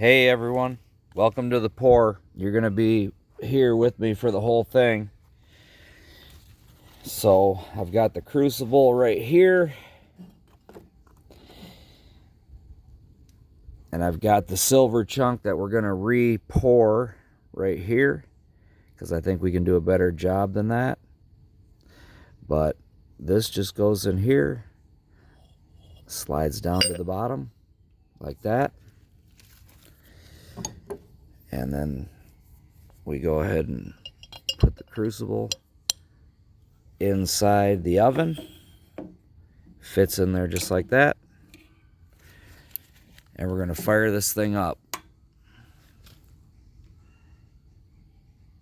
Hey everyone, welcome to the pour. You're going to be here with me for the whole thing. So I've got the crucible right here. And I've got the silver chunk that we're going to re-pour right here, because I think we can do a better job than that. But this just goes in here, slides down to the bottom like that. And then we go ahead and put the crucible inside the oven. Fits in there just like that. And we're going to fire this thing up.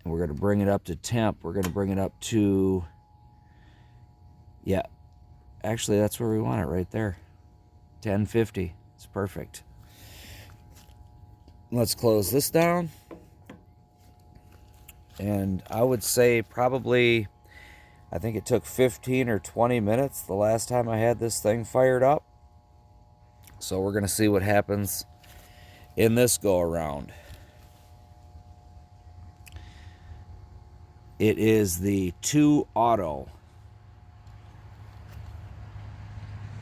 And we're going to bring it up to temp. We're going to bring it up to, yeah, actually that's where we want it, right there. 1050. It's perfect. Let's close this down. And I would say probably, I think it took 15 or 20 minutes the last time I had this thing fired up. So we're going to see what happens in this go around. It is the 2 Auto.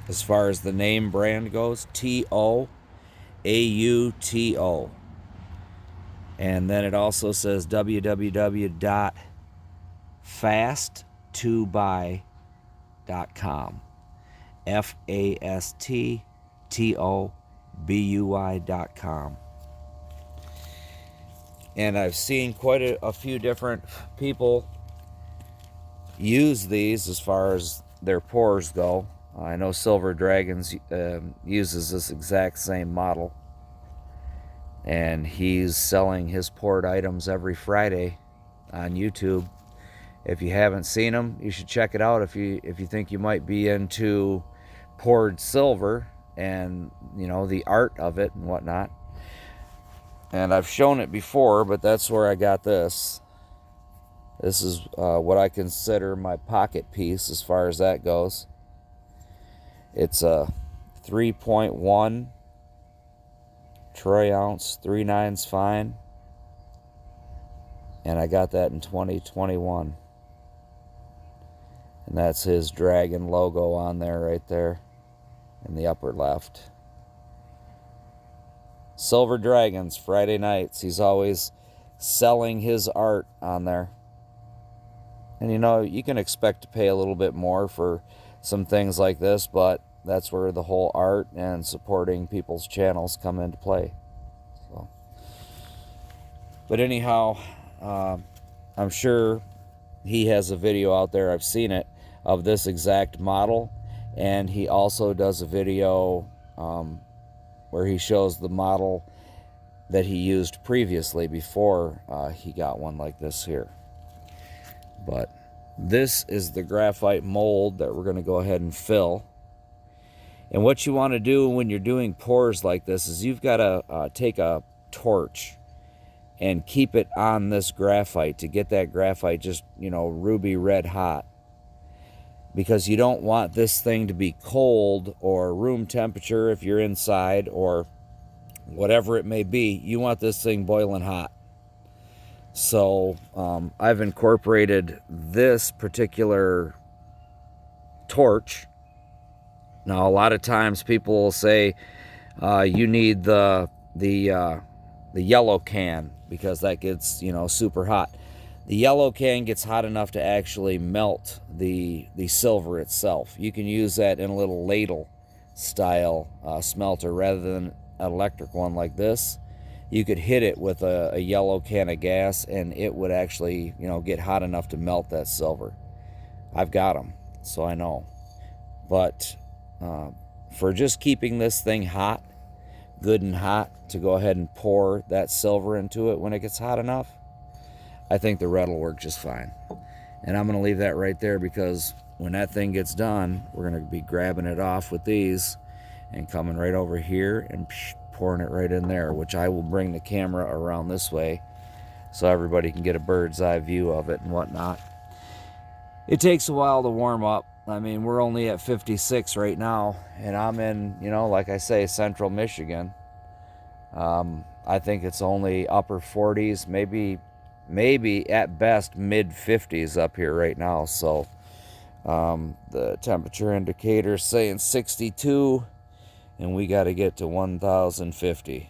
As far as the name brand goes, TOAUTO. And then it also says www.fast2buy.com. FASTTOBUI.com. And I've seen quite a few different people use these as far as their pours go. I know Silver Dragons uses this exact same model. And he's selling his poured items every Friday on YouTube. If you haven't seen them, you should check it out if you think you might be into poured silver and, you know, the art of it and whatnot. And I've shown it before, but that's where I got this. This is what I consider my pocket piece as far as that goes. It's a 3.1 troy ounce, 3/9 fine. And I got that in 2021. And that's his dragon logo on there right there in the upper left. Silver Dragons, Friday nights. He's always selling his art on there. And you know, you can expect to pay a little bit more for some things like this, but that's where the whole art and supporting people's channels come into play. So, but anyhow, I'm sure he has a video out there, I've seen it, of this exact model. And he also does a video where he shows the model that he used previously before he got one like this here. But this is the graphite mold that we're going to go ahead and fill. And what you want to do when you're doing pours like this is you've got to take a torch and keep it on this graphite to get that graphite just, you know, ruby red hot. Because you don't want this thing to be cold or room temperature if you're inside or whatever it may be. You want this thing boiling hot. So I've incorporated this particular torch. Now, a lot of times people will say you need the yellow can because that gets, you know, super hot. The yellow can gets hot enough to actually melt the silver itself. You can use that in a little ladle style smelter rather than an electric one like this. You could hit it with a yellow can of gas and it would actually, you know, get hot enough to melt that silver. I've got them, so I know. But for just keeping this thing hot, good and hot, to go ahead and pour that silver into it when it gets hot enough, I think the red will work just fine. And I'm going to leave that right there because when that thing gets done, we're going to be grabbing it off with these and coming right over here and pouring it right in there, which I will bring the camera around this way so everybody can get a bird's eye view of it and whatnot. It takes a while to warm up. I mean, we're only at 56 right now, and I'm in, you know, like I say, central Michigan. I think it's only upper 40s, maybe at best mid 50s up here right now. So the temperature indicator is saying 62, and we got to get to 1,050.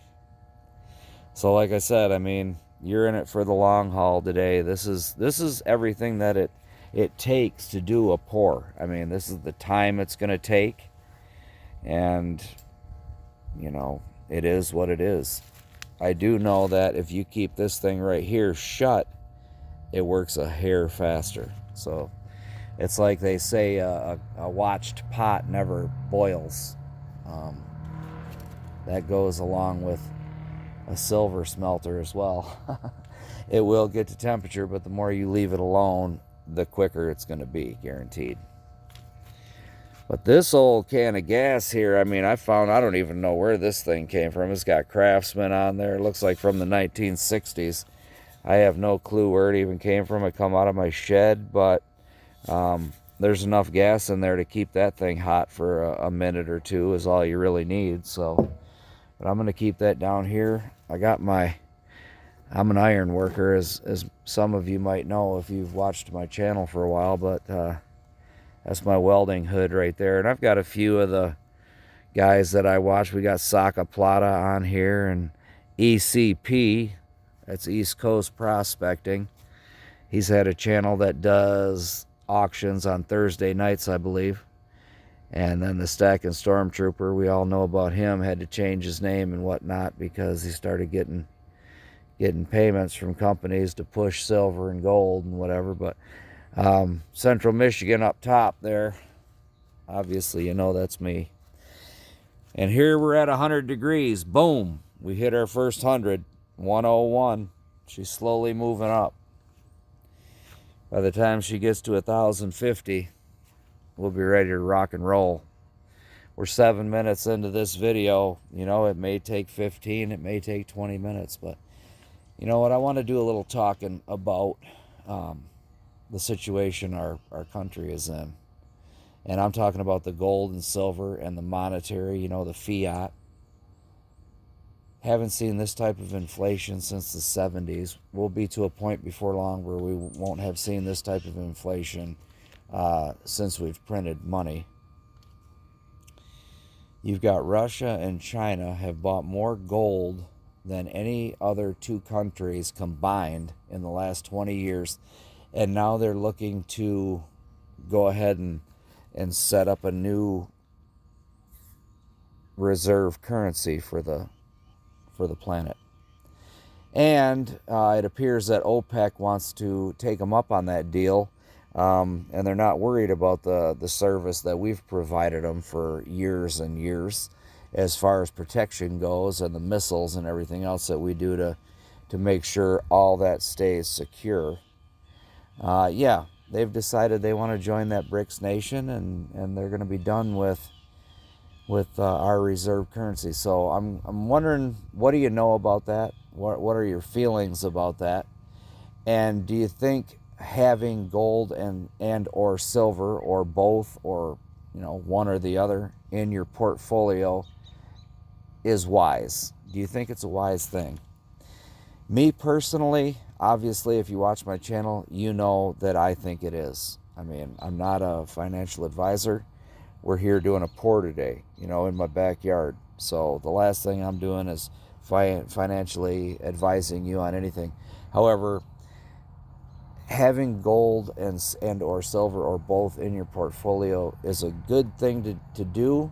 So like I said, I mean, you're in it for the long haul today. This is everything that it takes to do a pour. I mean, this is the time it's going to take, and you know, it is what it is. I do know that if you keep this thing right here shut, it works a hair faster. So it's like they say, a watched pot never boils. That goes along with a silver smelter as well. It will get to temperature, but the more you leave it alone, the quicker it's going to be, guaranteed. But this old can of gas here, I mean, I don't even know where this thing came from. It's got Craftsman on there. It looks like from the 1960s. I have no clue where it even came from. It come out of my shed, but there's enough gas in there to keep that thing hot for a minute or two is all you really need. So, but I'm going to keep that down here. I'm an iron worker, as some of you might know if you've watched my channel for a while, but that's my welding hood right there. And I've got a few of the guys that I watch. We got Saca Plata on here, and ECP, that's East Coast Prospecting. He's had a channel that does auctions on Thursday nights, I believe. And then the Stacking Stormtrooper, we all know about him, had to change his name and whatnot because he started getting payments from companies to push silver and gold and whatever. But Central Michigan up top there, obviously you know that's me. And here we're at 100 degrees. Boom, we hit our first 101. She's slowly moving up. By the time she gets to 1,050, we'll be ready to rock and roll. We're 7 minutes into this video. You know, it may take 15, it may take 20 minutes, but you know what? I want to do a little talking about the situation our country is in. And I'm talking about the gold and silver and the monetary, you know, the fiat. Haven't seen this type of inflation since the 70s. We'll be to a point before long where we won't have seen this type of inflation since we've printed money. You've got Russia and China have bought more gold than any other two countries combined in the last 20 years. And now they're looking to go ahead and set up a new reserve currency for the planet. And it appears that OPEC wants to take them up on that deal. And they're not worried about the service that we've provided them for years and years as far as protection goes, and the missiles and everything else that we do to make sure all that stays secure. Yeah, they've decided they want to join that BRICS nation, and they're going to be done with our reserve currency. So I'm wondering, what do you know about that? What are your feelings about that? And do you think having gold and or silver, or both, or you know, one or the other in your portfolio is wise? Do you think it's a wise thing? Me personally, obviously, if you watch my channel, you know that I think it is. I mean, I'm not a financial advisor. We're here doing a pour today, you know, in my backyard. So the last thing I'm doing is financially advising you on anything. However, having gold and or silver, or both, in your portfolio is a good thing to do.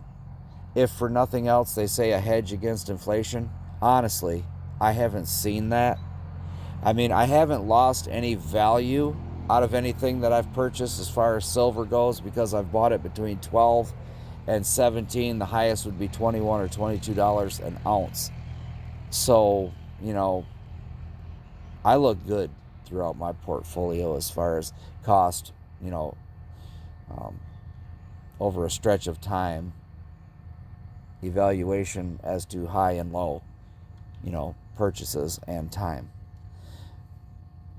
If for nothing else, they say a hedge against inflation. Honestly, I haven't seen that. I mean, I haven't lost any value out of anything that I've purchased as far as silver goes, because I've bought it between 12 and 17. The highest would be $21 or $22 an ounce. So, you know, I look good throughout my portfolio as far as cost, you know, over a stretch of time, evaluation as to high and low, you know, purchases and time.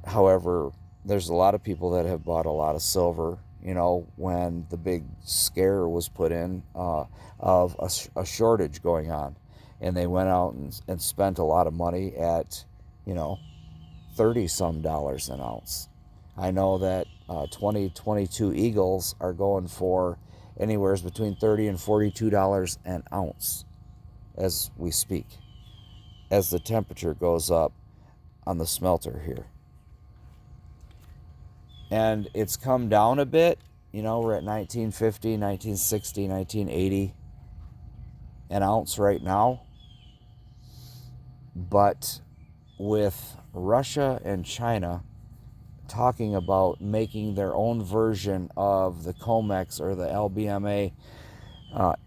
However, there's a lot of people that have bought a lot of silver, you know, when the big scare was put in of a shortage going on. and they went out and spent a lot of money at, 30 some dollars an ounce. I know that 2022 Eagles are going for anywhere between $30 and $42 an ounce as we speak, as the temperature goes up on the smelter here. And it's come down a bit. We're at 1950, 1960, 1980 an ounce right now. But with Russia and China talking about making their own version of the COMEX or the LBMA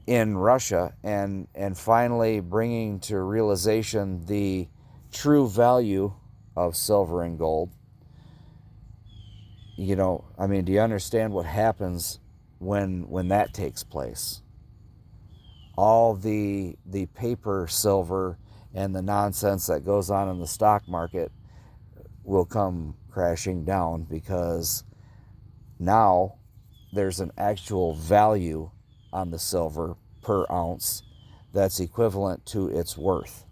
in Russia, and finally bringing to realization the true value of silver and gold. Do you understand what happens when that takes place? All the paper silver and the nonsense that goes on in the stock market will come crashing down, because now there's an actual value on the silver per ounce that's equivalent to its worth.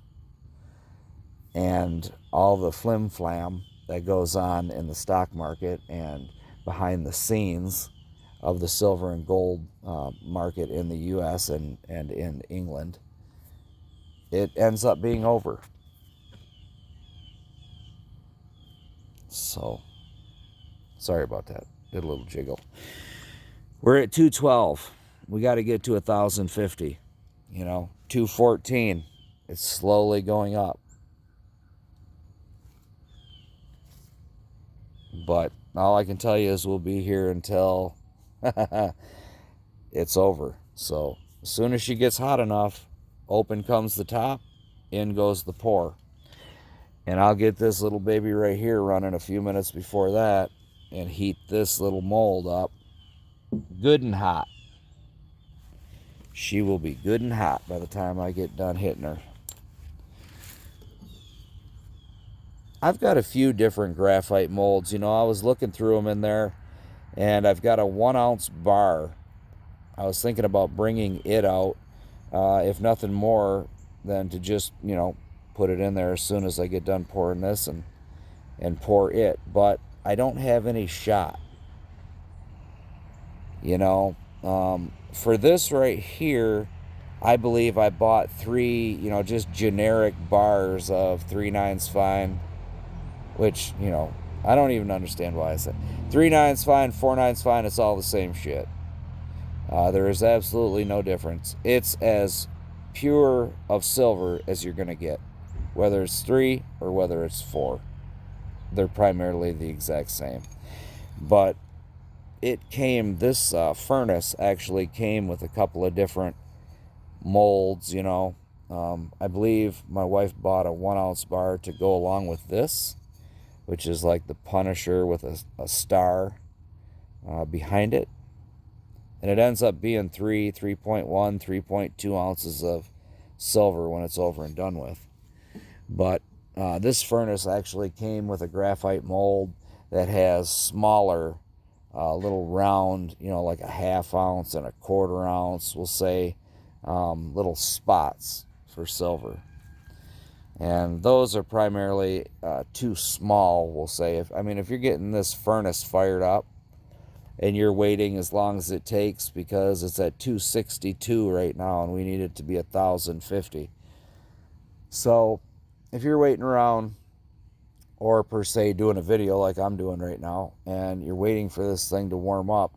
And all the flim flam that goes on in the stock market and behind the scenes of the silver and gold market in the US and in England, it ends up being over. So, sorry about that. Did a little jiggle. We're at 212. We got to get to 1,050. 214. It's slowly going up. But all I can tell you is we'll be here until it's over. So, as soon as she gets hot enough, open comes the top, in goes the pour. And I'll get this little baby right here running a few minutes before that and heat this little mold up good and hot. She will be good and hot by the time I get done hitting her. I've got a few different graphite molds. I was looking through them in there, and I've got a 1 ounce bar. I was thinking about bringing it out, if nothing more than to just, put it in there as soon as I get done pouring this and pour it. But I don't have any shot. For this right here, I believe I bought 3, just generic bars of 3/9 fine, which, I don't even understand why I said 3/9 fine, 4/9 fine. It's all the same shit. There is absolutely no difference. It's as pure of silver as you're going to get, whether it's 3 or whether it's 4. They're primarily the exact same. But this furnace actually came with a couple of different molds. I believe my wife bought a 1 ounce bar to go along with this, which is like the Punisher with a star behind it. And it ends up being 3.1, 3.2 ounces of silver when it's over and done with. But this furnace actually came with a graphite mold that has smaller, little round, like a 1/2 ounce and a 1/4 ounce, we'll say, little spots for silver. And those are primarily too small, we'll say. If you're getting this furnace fired up and you're waiting as long as it takes, because it's at 262 right now and we need it to be 1,050. So if you're waiting around, or per se doing a video like I'm doing right now, and you're waiting for this thing to warm up,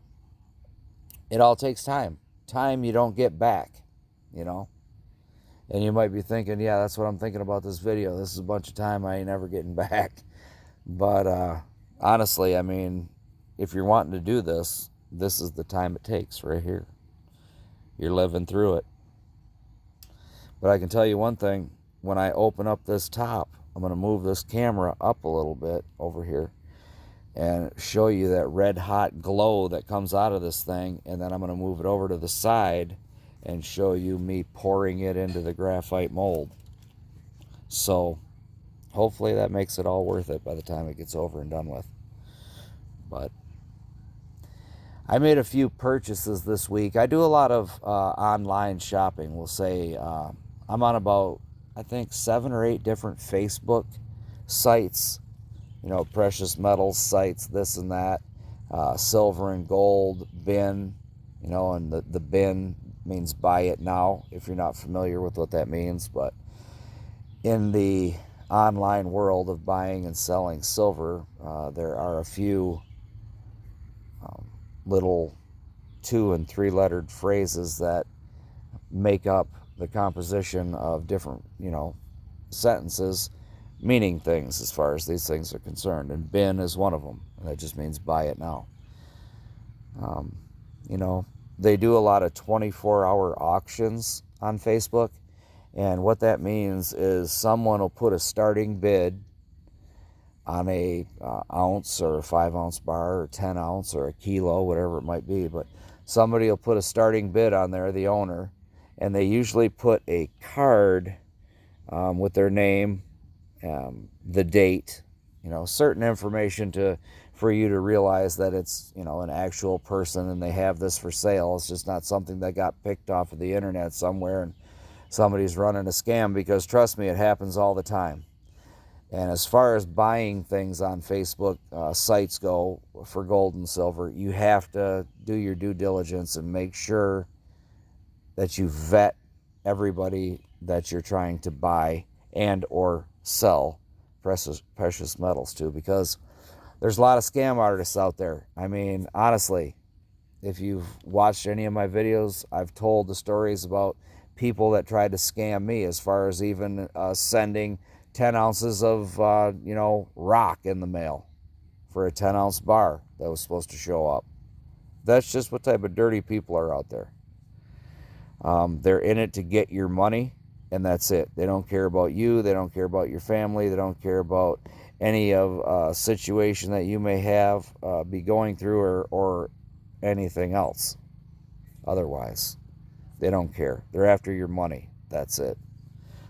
it all takes time. Time you don't get back, And you might be thinking, yeah, that's what I'm thinking about this video. This is a bunch of time I ain't ever getting back. But honestly, if you're wanting to do this, this is the time it takes right here. You're living through it. But I can tell you one thing. When I open up this top, I'm going to move this camera up a little bit over here and show you that red hot glow that comes out of this thing. And then I'm going to move it over to the side and show you me pouring it into the graphite mold. So hopefully that makes it all worth it by the time it gets over and done with. But I made a few purchases this week. I do a lot of online shopping. We'll say I'm on about, I think, 7 or 8 different Facebook sites, precious metals sites, this and that, silver and gold, bin, and the bin means buy it now, if you're not familiar with what that means. But in the online world of buying and selling silver, there are a few little 2 and 3 lettered phrases that make up the composition of different, sentences meaning things as far as these things are concerned. And bin is one of them. And that just means buy it now. They do a lot of 24-hour auctions on Facebook. And what that means is someone will put a starting bid on a ounce or a 5-ounce bar or 10 ounce or a kilo, whatever it might be. But somebody will put a starting bid on there, the owner, and they usually put a card with their name, the date, certain information for you to realize that it's, an actual person and they have this for sale. It's just not something that got picked off of the internet somewhere and somebody's running a scam, because trust me, it happens all the time. And as far as buying things on Facebook sites go for gold and silver, you have to do your due diligence and make sure that you vet everybody that you're trying to buy and or sell precious metals to, because there's a lot of scam artists out there. I mean, honestly, if you've watched any of my videos, I've told the stories about people that tried to scam me, as far as even sending 10 ounces of, rock in the mail for a 10-ounce bar that was supposed to show up. That's just what type of dirty people are out there. They're in it to get your money, and that's it. They don't care about you. They don't care about your family. They don't care about any of situation that you may have be going through or anything else. Otherwise, they don't care. They're after your money. That's it.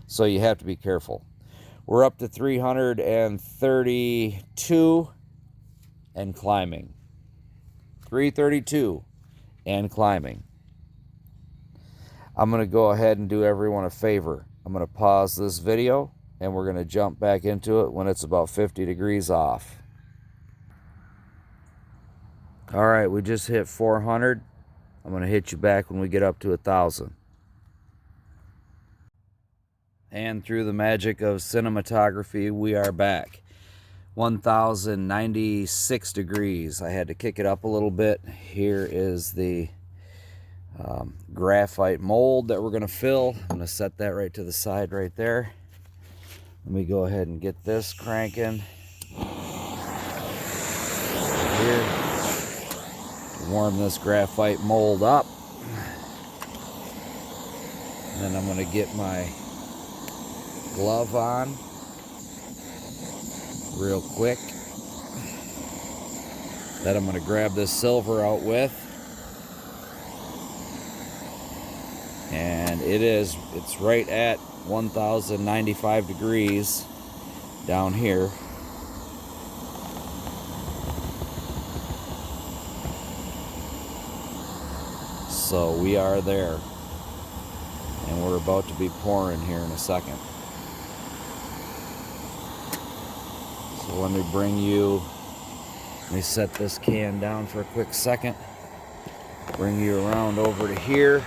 So you have to be careful. We're up to 332 and climbing. 332 and climbing. I'm going to go ahead and do everyone a favor. I'm going to pause this video and we're going to jump back into it when it's about 50 degrees off. All right, we just hit 400. I'm going to hit you back when we get up to 1,000. And through the magic of cinematography, we are back. 1,096 degrees. I had to kick it up a little bit. Here is the graphite mold that we're going to fill. I'm going to set that right to the side right there. Let me go ahead and get this cranking. Here. Warm this graphite mold up. And then I'm going to get my glove on real quick that I'm going to grab this silver out with. And it's right at 1,095 degrees down here. So we are there, and we're about to be pouring here in a second. So let me set this can down for a quick second. Bring you around over to here,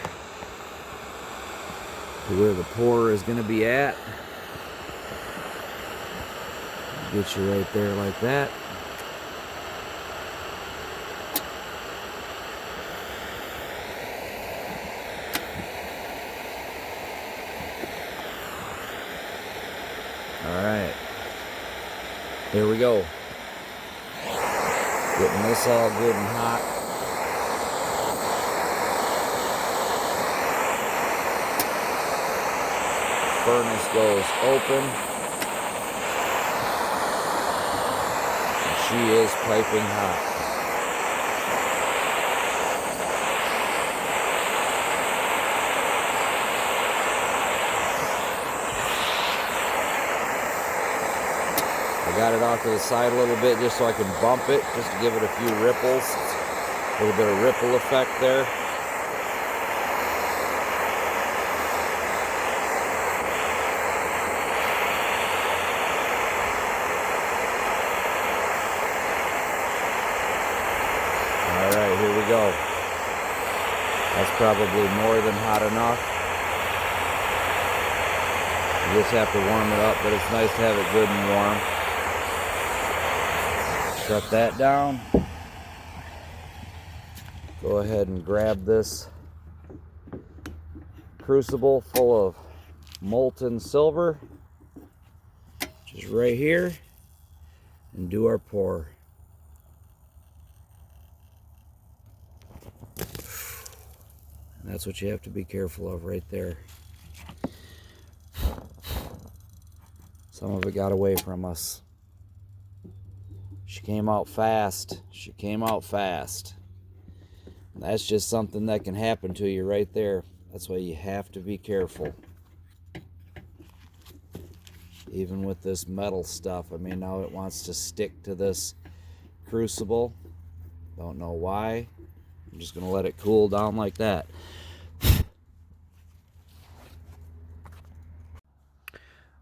to where the pour is going to be at. Get you right there like that. All right, here we go. Getting this all good and hot. Furnace goes open. And she is piping hot. I got it off to the side a little bit just so I can bump it, just to give it a few ripples. A little bit of ripple effect there. go. That's probably more than hot enough. You just have to warm it up, but it's nice to have it good and warm. Shut that down. Go ahead and grab this crucible full of molten silver, which is right here, and do our pour. And that's what you have to be careful of right there. Some of it got away from us. She came out fast. She came out fast. And that's just something that can happen to you right there. That's why you have to be careful. Even with this metal stuff. I mean, now it wants to stick to this crucible. Don't know why. I'm just going to let it cool down like that.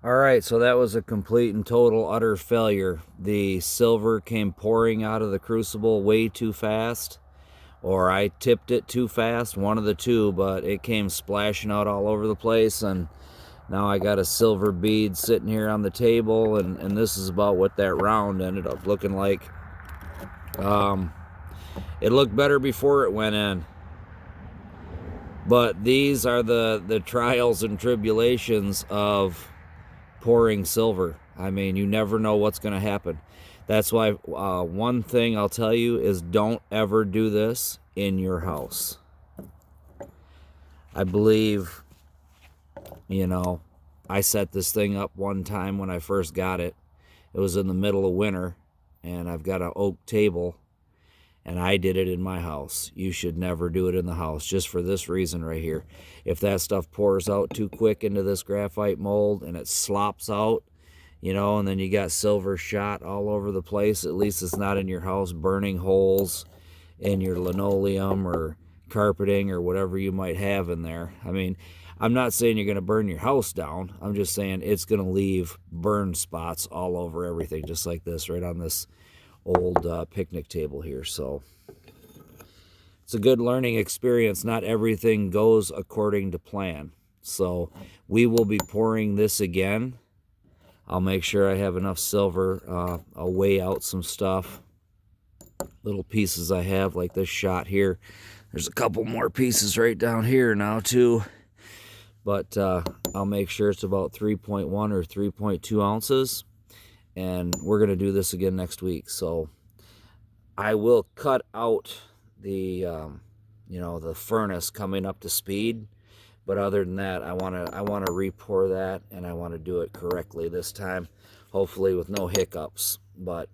Alright, so that was a complete and total utter failure. The silver came pouring out of the crucible way too fast, or I tipped it too fast, one of the two, but it came splashing out all over the place, and now I got a silver bead sitting here on the table, and this is about what that round ended up looking like. It looked better before it went in. But these are the trials and tribulations of pouring silver. I mean, you never know what's going to happen. That's why one thing I'll tell you is don't ever do this in your house. I believe, you know, I set this thing up one time when I first got it. It was in the middle of winter, and I've got an oak table, and I did it in my house. You should never do it in the house, just for this reason right here. If that stuff pours out too quick into this graphite mold and it slops out, you know, and then you got silver shot all over the place, at least it's not in your house burning holes in your linoleum or carpeting or whatever you might have in there. I mean, I'm not saying you're going to burn your house down. I'm just saying it's going to leave burn spots all over everything, just like this, right on this old picnic table here. So it's a good learning experience. Not everything goes according to plan. So we will be pouring this again. I'll make sure I have enough silver. I'll weigh out some stuff. Little pieces I have, like this shot here. There's a couple more pieces right down here now too. But I'll make sure it's about 3.1 or 3.2 ounces. And we're going to do this again next week. So I will cut out the, you know, the furnace coming up to speed. But other than that, I want to re-pour that, and I want to do it correctly this time, hopefully with no hiccups. But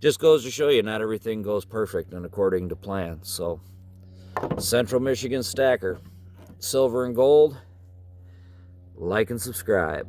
just goes to show you, not everything goes perfect and according to plan. So Central Michigan Stacker, silver and gold. Like and subscribe.